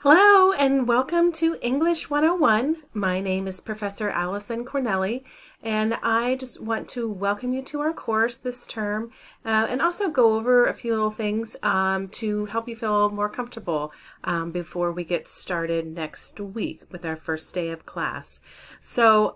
Hello and welcome to English 101. My name is Professor Allison Cornelli, and I just want to welcome you to our course this term and also go over a few little things to help you feel more comfortable before we get started next week with our first day of class. So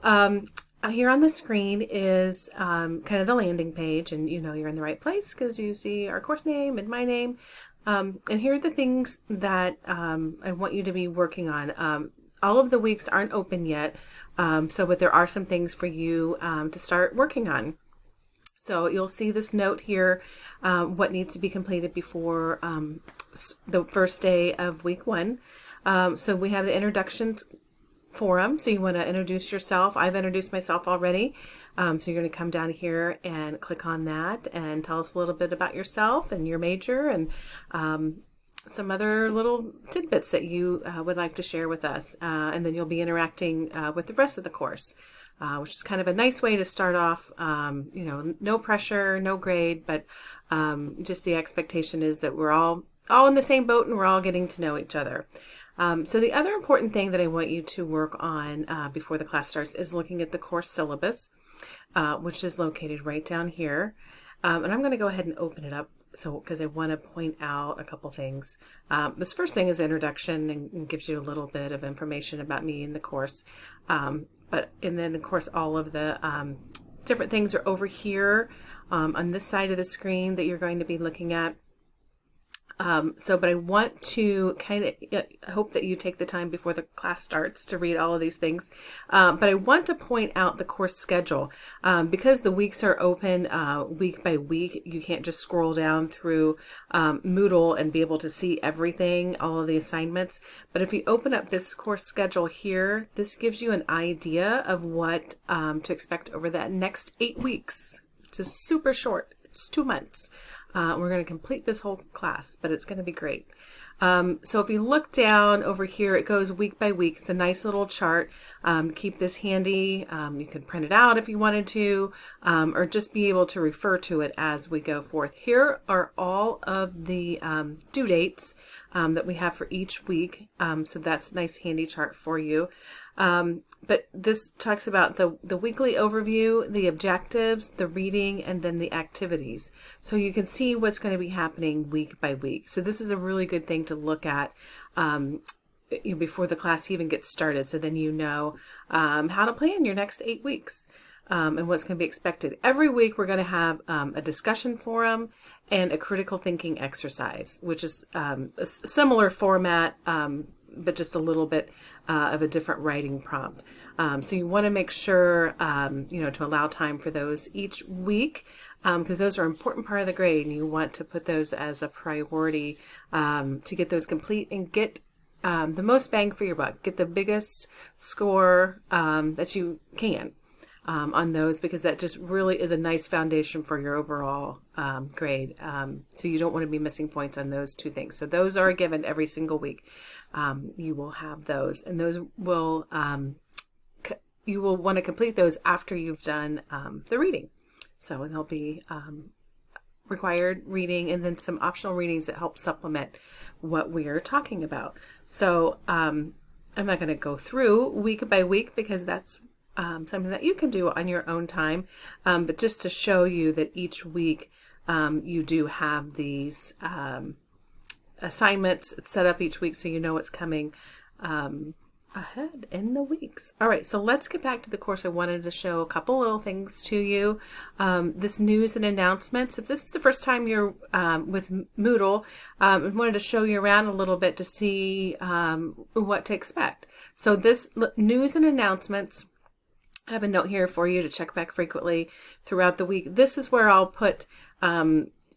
here on the screen is kind of the landing page, and you know you're in the right place because you see our course name and my name. And here are the things that I want you to be working on. All of the weeks aren't open yet, but there are some things for you to start working on. So you'll see this note here, what needs to be completed before the first day of week 1. So we have the introductions forum. So you want to introduce yourself. I've introduced myself already. So you're going to come down here and click on that and tell us a little bit about yourself and your major and some other little tidbits that you would like to share with us. And then you'll be interacting with the rest of the course, which is kind of a nice way to start off. No pressure, no grade, but just the expectation is that we're all in the same boat and we're all getting to know each other. So the other important thing that I want you to work on before the class starts is looking at the course syllabus, which is located right down here. And I'm going to go ahead and open it up because I want to point out a couple things. This first thing is introduction and gives you a little bit of information about me in the course. And then, of course, all of the different things are over here on this side of the screen that you're going to be looking at. But I want to hope that you take the time before the class starts to read all of these things. But I want to point out the course schedule. Because the weeks are open week by week, you can't just scroll down through Moodle and be able to see everything, all of the assignments. But if you open up this course schedule here, this gives you an idea of what to expect over that next 8 weeks, which is super short. It's 2 months. We're going to complete this whole class, but it's going to be great. So if you look down over here, it goes week by week. It's a nice little chart. Keep this handy. You can print it out if you wanted to, or just be able to refer to it as we go forth. Here are all of the due dates that we have for each week. So that's a nice handy chart for you. But this talks about the weekly overview, the objectives, the reading, and then the activities. So you can see what's going to be happening week by week. So this is a really good thing to look at before the class even gets started. So then you know how to plan your next 8 weeks and what's going to be expected. Every week we're going to have a discussion forum and a critical thinking exercise, which is a similar format, but just a little bit of a different writing prompt. So you want to make sure, to allow time for those each week, because those are an important part of the grade, and you want to put those as a priority to get those complete and get the most bang for your buck. Get the biggest score that you can on those, because that just really is a nice foundation for your overall grade. So you don't want to be missing points on those 2 things. So those are given every single week. You will have those, and those will you will want to complete those after you've done the reading. So there'll be required reading and then some optional readings that help supplement what we're talking about. So I'm not going to go through week by week because that's something that you can do on your own time, but just to show you that each week you do have these assignments set up each week, so you know what's coming ahead in the weeks. All right, so let's get back to the course. I wanted to show a couple little things to you. This news and announcements. If this is the first time you're with Moodle, I wanted to show you around a little bit to see what to expect. So this news and announcements, I have a note here for you to check back frequently throughout the week. This is where I'll put,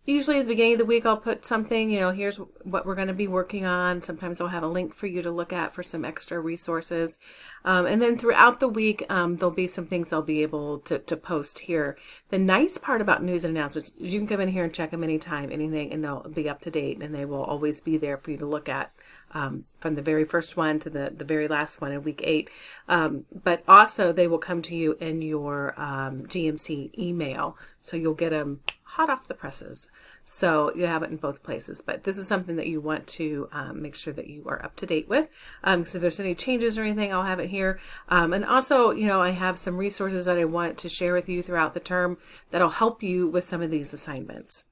usually at the beginning of the week, I'll put something, here's what we're going to be working on. Sometimes I'll have a link for you to look at for some extra resources. And then throughout the week, there'll be some things I'll be able to post here. The nice part about news and announcements is you can come in here and check them anytime, anything, and they'll be up to date, and they will always be there for you to look at. From the very first one to the very last one in week 8. But also they will come to you in your GMC email. So you'll get them hot off the presses. So you have it in both places, but this is something that you want to make sure that you are up to date with, because if there's any changes or anything, I'll have it here. And also, I have some resources that I want to share with you throughout the term that'll help you with some of these assignments.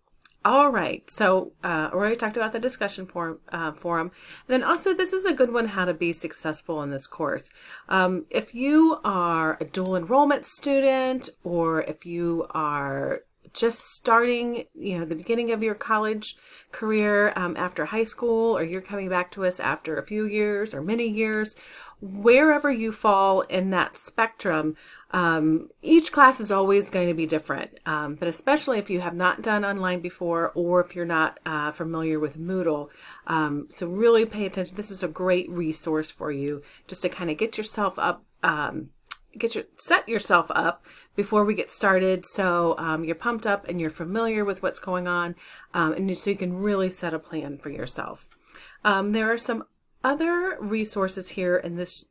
All right, so already talked about the discussion forum. And then also, this is a good one, how to be successful in this course. If you are a dual enrollment student, or if you are just starting, the beginning of your college career after high school, or you're coming back to us after a few years or many years, wherever you fall in that spectrum, each class is always going to be different, but especially if you have not done online before, or if you're not familiar with Moodle. So really pay attention. This is a great resource for you just to kind of get yourself up, set yourself up before we get started, so you're pumped up and you're familiar with what's going on, and so you can really set a plan for yourself. There are some other resources here in this,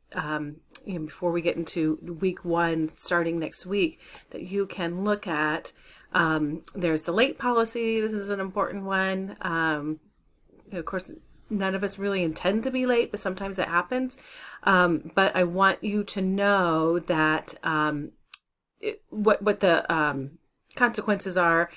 before we get into week 1 starting next week, that you can look at. There's the late policy. This is an important one. Of course, none of us really intend to be late, but sometimes it happens. But I want you to know that what the consequences are,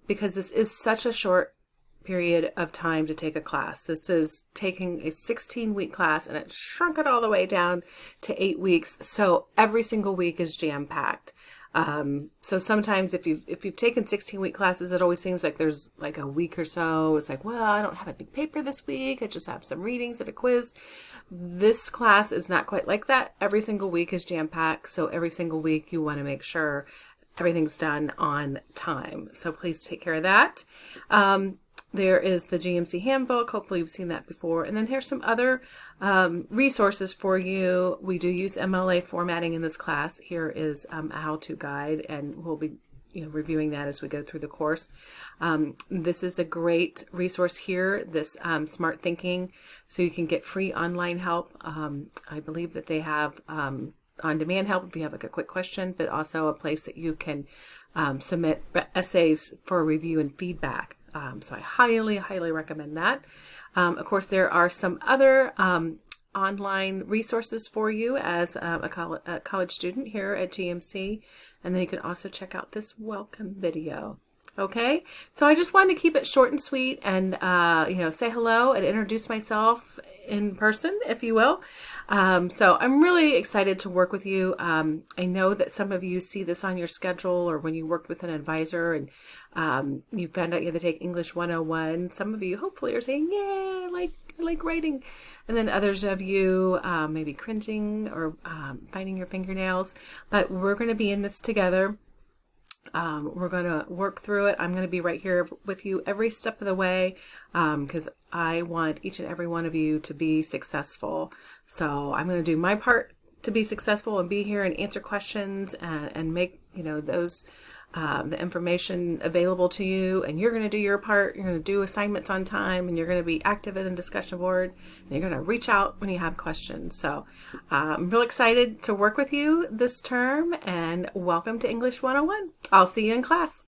because this is such a short period of time to take a class. This is taking a 16-week class, and it shrunk it all the way down to 8 weeks. So every single week is jam-packed. So sometimes if you've taken 16-week classes, it always seems like there's like a week or so. It's like, well, I don't have a big paper this week. I just have some readings and a quiz. This class is not quite like that. Every single week is jam-packed. So every single week you want to make sure everything's done on time. So please take care of that. There is the GMC handbook. Hopefully you've seen that before. And then here's some other resources for you. We do use MLA formatting in this class. Here is a how-to guide, and we'll be reviewing that as we go through the course. This is a great resource here, this Smart Thinking, so you can get free online help. I believe that they have on-demand help if you have like a quick question, but also a place that you can submit essays for review and feedback. So I highly, highly recommend that. Of course, there are some other online resources for you as a college student here at GMC. And then you can also check out this welcome video. Okay, so I just wanted to keep it short and sweet, and say hello and introduce myself in person, if you will. So I'm really excited to work with you. I know that some of you see this on your schedule, or when you worked with an advisor and you found out you had to take English 101. Some of you hopefully are saying, yeah, I like writing. And then others of you maybe cringing or biting your fingernails. But we're going to be in this together. We're going to work through it. I'm going to be right here with you every step of the way, because I want each and every one of you to be successful. So I'm going to do my part to be successful and be here and answer questions and make, those the information available to you, and you're going to do your part. You're going to do assignments on time, and you're going to be active in the discussion board, and you're going to reach out when you have questions. So I'm real excited to work with you this term, and welcome to English 101. I'll see you in class.